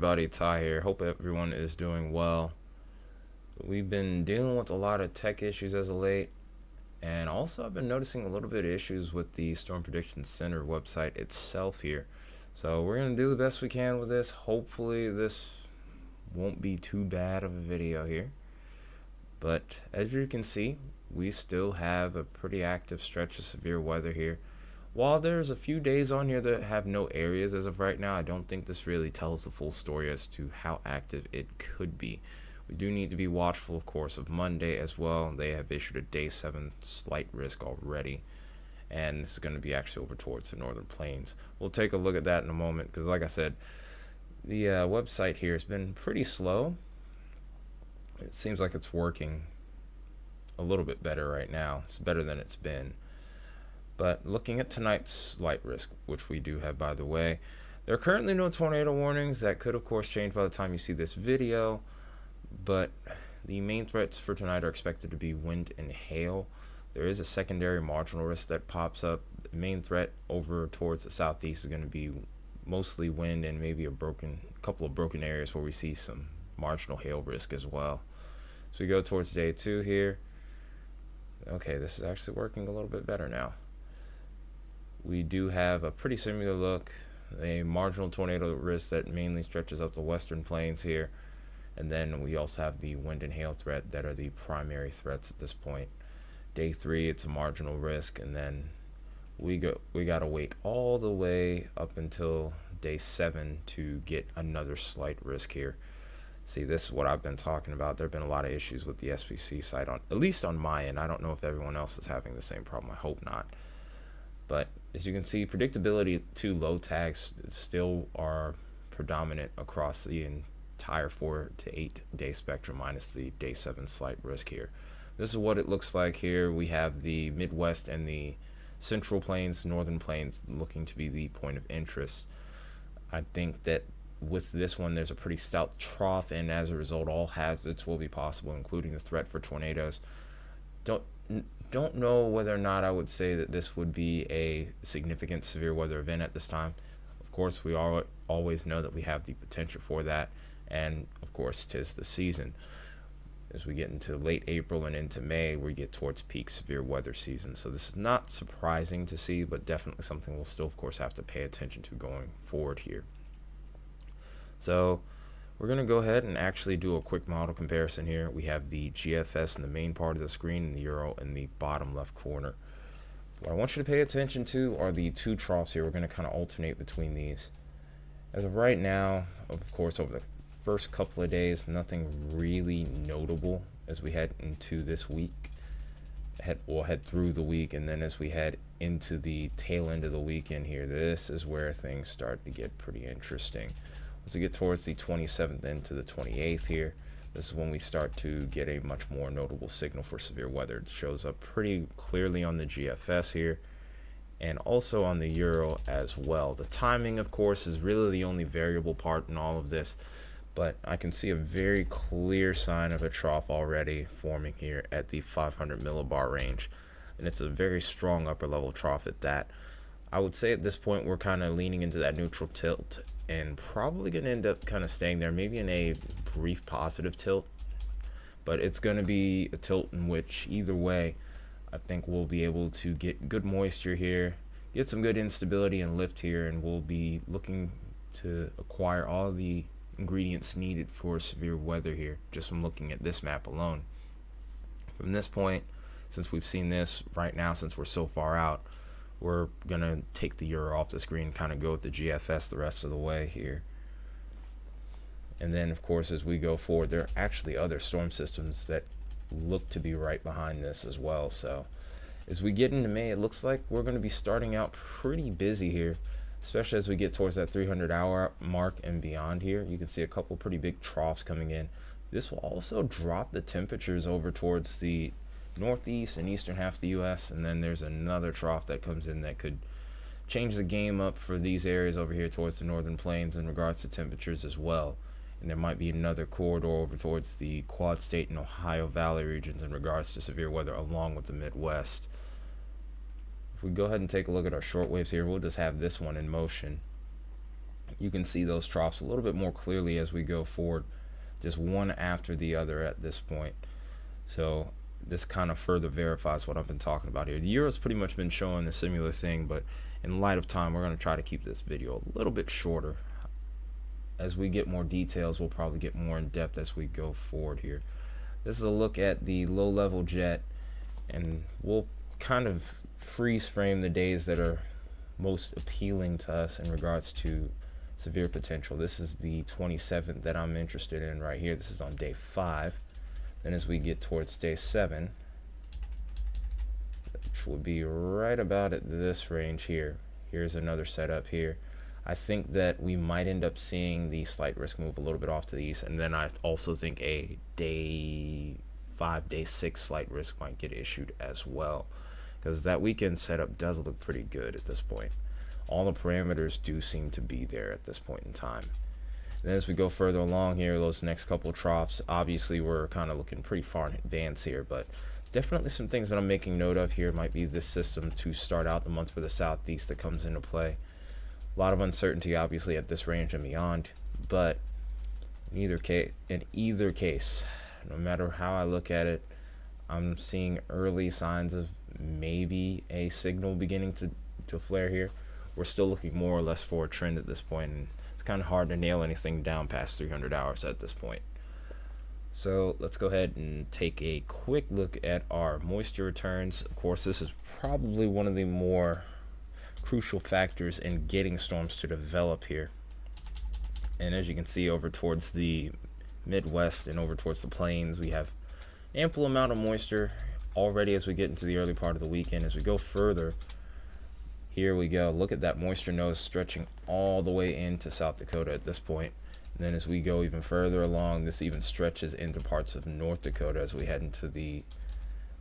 everybody? Ty here. Hope everyone is doing well. We've been dealing with a lot of tech issues as of late, and also I've been noticing a little bit of issues with the Storm Prediction Center website itself here. So we're going to do the best we can with this. Hopefully this won't be too bad of a video here. But as you can see, we still have a pretty active stretch of severe weather here. While there's a few days on here that have no areas as of right now, I don't think this really tells the full story as to how active it could be. We do need to be watchful, of course, of Monday as well. They have issued a day 7 slight risk already, and this is going to be actually over towards the northern plains. We'll take a look at that in a moment because, like I said, the website here has been pretty slow. It seems like it's working a little bit better right now. It's better than it's been. But looking at tonight's light risk, which we do have, by the way, there are currently no tornado warnings. That could, of course, change by the time you see this video. But the main threats for tonight are expected to be wind and hail. There is a secondary marginal risk that pops up. The main threat over towards the southeast is going to be mostly wind and maybe a couple of broken areas where we see some marginal hail risk as well. So we go towards day 2 here. Okay, this is actually working a little bit better now. We do have a pretty similar look, a marginal tornado risk that mainly stretches up the western plains here. And then we also have the wind and hail threat that are the primary threats at this point. Day 3, it's a marginal risk, and then we gotta wait all the way up until day 7 to get another slight risk here. See, this is what I've been talking about. There have been a lot of issues with the SPC site, at least on my end. I don't know if everyone else is having the same problem. I hope not. But as you can see, predictability to low tags still are predominant across the entire 4 to 8 day spectrum minus the day 7 slight risk here. This is what it looks like here. We have the Midwest and the Central Plains, Northern Plains looking to be the point of interest. I think that with this one, there's a pretty stout trough, and as a result, all hazards will be possible, including the threat for tornadoes. Don't know whether or not I would say that this would be a significant severe weather event at this time. Of course, we always know that we have the potential for that, and of course, 'tis the season. As we get into late April and into May, we get towards peak severe weather season. So this is not surprising to see, but definitely something we'll still, of course, have to pay attention to going forward here. So we're going to go ahead and actually do a quick model comparison here. We have the GFS in the main part of the screen and the Euro in the bottom left corner. What I want you to pay attention to are the 2 troughs here. We're going to kind of alternate between these. As of right now, of course, over the first couple of days, nothing really notable as we head into this week. We'll head through the week, and then as we head into the tail end of the weekend here, this is where things start to get pretty interesting. As we get towards the 27th into the 28th here, this is when we start to get a much more notable signal for severe weather. It shows up pretty clearly on the GFS here and also on the Euro as well. The timing, of course, is really the only variable part in all of this, but I can see a very clear sign of a trough already forming here at the 500 millibar range, and it's a very strong upper level trough at that. I would say at this point we're kind of leaning into that neutral tilt and probably going to end up kind of staying there, maybe in a brief positive tilt, but it's going to be a tilt in which either way I think we'll be able to get good moisture here, get some good instability and lift here, and we'll be looking to acquire all the ingredients needed for severe weather here just from looking at this map alone. From this point, since we've seen this right now, since we're so far out, we're gonna take the Euro off the screen, kind of go with the GFS the rest of the way here. And then, of course, as we go forward, there are actually other storm systems that look to be right behind this as well. So as we get into May, it looks like we're going to be starting out pretty busy here, especially as we get towards that 300-hour mark and beyond here. You can see a couple pretty big troughs coming in. This will also drop the temperatures over towards the northeast and eastern half of the U.S., and then there's another trough that comes in that could change the game up for these areas over here towards the northern plains in regards to temperatures as well. And there might be another corridor over towards the Quad State and Ohio Valley regions in regards to severe weather along with the Midwest. If we go ahead and take a look at our short waves here, we'll just have this one in motion. You can see those troughs a little bit more clearly as we go forward, just one after the other at this point. So this kind of further verifies what I've been talking about here. The Euro's pretty much been showing a similar thing, but in light of time, we're going to try to keep this video a little bit shorter. As we get more details, we'll probably get more in depth as we go forward here. This is a look at the low level jet, and we'll kind of freeze frame the days that are most appealing to us in regards to severe potential. This is the 27th that I'm interested in right here. This is on day 5. Then as we get towards day 7, which will be right about at this range here, here's another setup here. I think that we might end up seeing the slight risk move a little bit off to the east, and then I also think a day 5, day 6 slight risk might get issued as well, because that weekend setup does look pretty good at this point. All the parameters do seem to be there at this point in time. And then as we go further along here, those next couple of troughs, obviously we're kind of looking pretty far in advance here, but definitely some things that I'm making note of here might be this system to start out the month for the southeast that comes into play. A lot of uncertainty obviously at this range and beyond, but in either case, no matter how I look at it, I'm seeing early signs of maybe a signal beginning to flare here. We're still looking more or less for a trend at this point, and it's kind of hard to nail anything down past 300 hours at this point. So let's go ahead and take a quick look at our moisture returns. Of course, this is probably one of the more crucial factors in getting storms to develop here. And as you can see, over towards the Midwest and over towards the plains, we have ample amount of moisture already as we get into the early part of the weekend. As we go further, here we go. Look at that moisture nose stretching all the way into South Dakota at this point. And then as we go even further along, this even stretches into parts of North Dakota as we head into the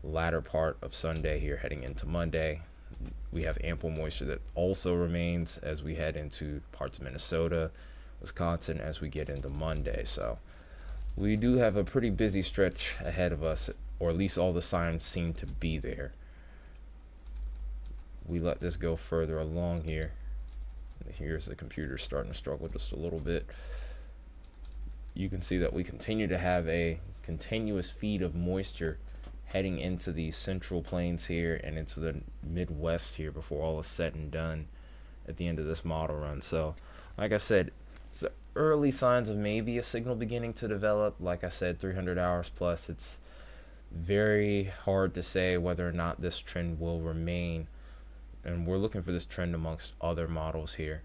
latter part of Sunday here, heading into Monday. We have ample moisture that also remains as we head into parts of Minnesota, Wisconsin as we get into Monday. So we do have a pretty busy stretch ahead of us, or at least all the signs seem to be there. We let this go further along here. Here's the computer starting to struggle just a little bit. You can see that we continue to have a continuous feed of moisture heading into the central plains here and into the Midwest here before all is said and done at the end of this model run. So like I said, it's the early signs of maybe a signal beginning to develop. Like I said, 300 hours plus. It's very hard to say whether or not this trend will remain, and we're looking for this trend amongst other models here.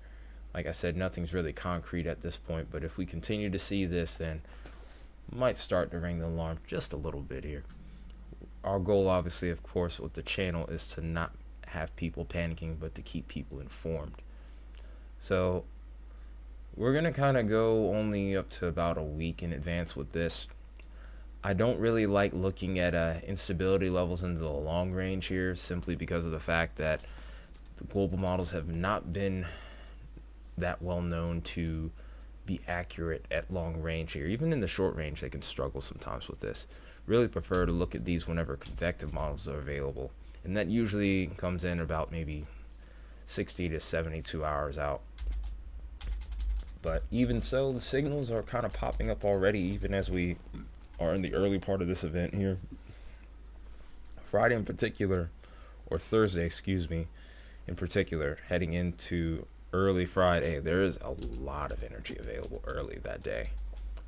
Like I said, nothing's really concrete at this point, but if we continue to see this, then might start to ring the alarm just a little bit here. Our goal, obviously, of course, with the channel is to not have people panicking, but to keep people informed. So we're going to kind of go only up to about a week in advance with this. I don't really like looking at instability levels into the long range here, simply because of the fact that the global models have not been that well known to be accurate at long range here. Even in the short range, they can struggle sometimes with this. Really prefer to look at these whenever convective models are available, and that usually comes in about maybe 60 to 72 hours out. But even so, the signals are kind of popping up already, even as we are in the early part of this event here. Friday in particular, or Thursday, excuse me, in particular, heading into early Friday, there is a lot of energy available early that day,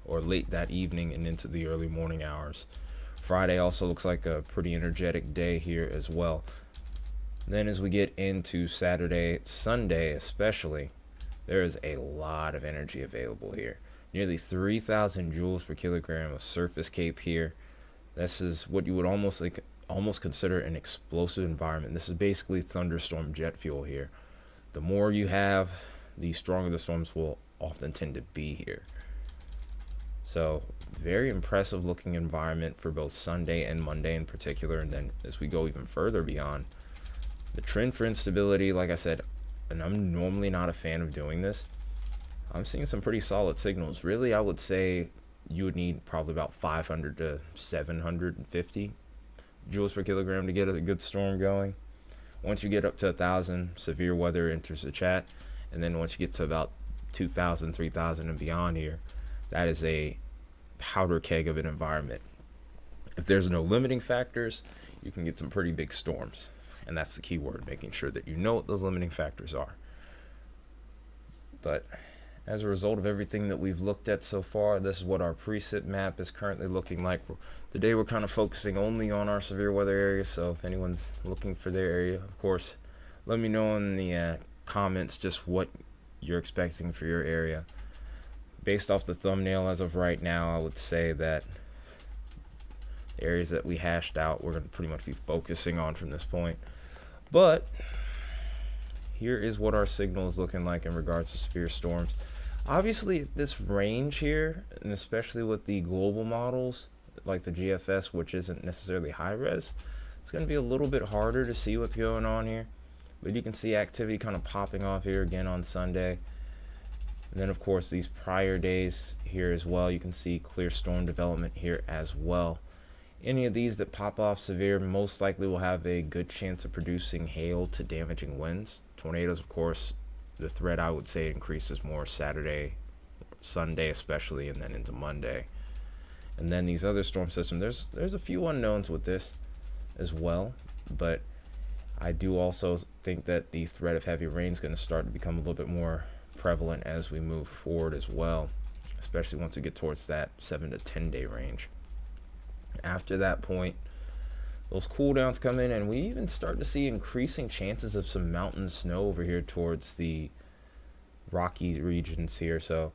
or late that evening and into the early morning hours. Friday also looks like a pretty energetic day here as well. Then as we get into Saturday, Sunday especially, there is a lot of energy available here. Nearly 3,000 joules per kilogram of surface cape here. This is what you would almost consider an explosive environment. This is basically thunderstorm jet fuel here. The more you have, the stronger the storms will often tend to be here. So very impressive looking environment for both Sunday and Monday in particular. And then as we go even further beyond, the trend for instability, like I said, and I'm normally not a fan of doing this, I'm seeing some pretty solid signals. Really, I would say you would need probably about 500 to 750 joules per kilogram to get a good storm going. Once you get up to 1,000, severe weather enters the chat. And then once you get to about 2,000, 3,000 and beyond here, that is a powder keg of an environment. If there's no limiting factors, you can get some pretty big storms. And that's the key word, making sure that you know what those limiting factors are. But as a result of everything that we've looked at so far, this is what our precip map is currently looking like. Today we're kind of focusing only on our severe weather area, so if anyone's looking for their area, of course, let me know in the comments just what you're expecting for your area. Based off the thumbnail as of right now, I would say that the areas that we hashed out, we're going to pretty much be focusing on from this point. But here is what our signal is looking like in regards to severe storms. Obviously, this range here, and especially with the global models like the GFS, which isn't necessarily high res, it's going to be a little bit harder to see what's going on here. But you can see activity kind of popping off here again on Sunday. And then, of course, these prior days here as well, you can see clear storm development here as well. Any of these that pop off severe most likely will have a good chance of producing hail to damaging winds. Tornadoes, of course, the threat I would say increases more Saturday, Sunday especially, and then into Monday. And then these other storm systems, there's a few unknowns with this as well, but I do also think that the threat of heavy rain is going to start to become a little bit more prevalent as we move forward as well, especially once we get towards that 7 to 10 day range. After that point, those cool downs come in, and we even start to see increasing chances of some mountain snow over here towards the rocky regions here. So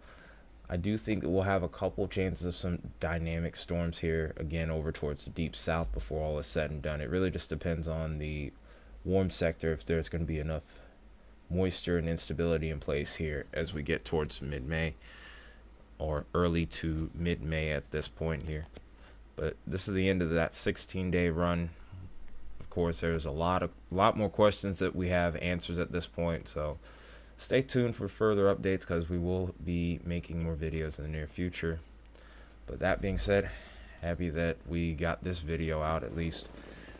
I do think that we'll have a couple chances of some dynamic storms here again over towards the deep south before all is said and done. It really just depends on the warm sector, if there's going to be enough moisture and instability in place here as we get towards mid-May or early to mid-May at this point here. But this is the end of that 16-day run. Of course, there's a lot more questions that we have answers at this point, so stay tuned for further updates because we will be making more videos in the near future. But that being said, happy that we got this video out at least.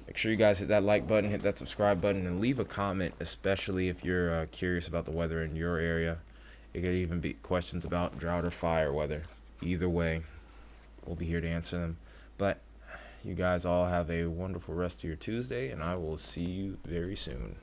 Make sure you guys hit that like button, hit that subscribe button, and leave a comment, especially if you're curious about the weather in your area. It could even be questions about drought or fire weather. Either way, we'll be here to answer them. But you guys all have a wonderful rest of your Tuesday, and I will see you very soon.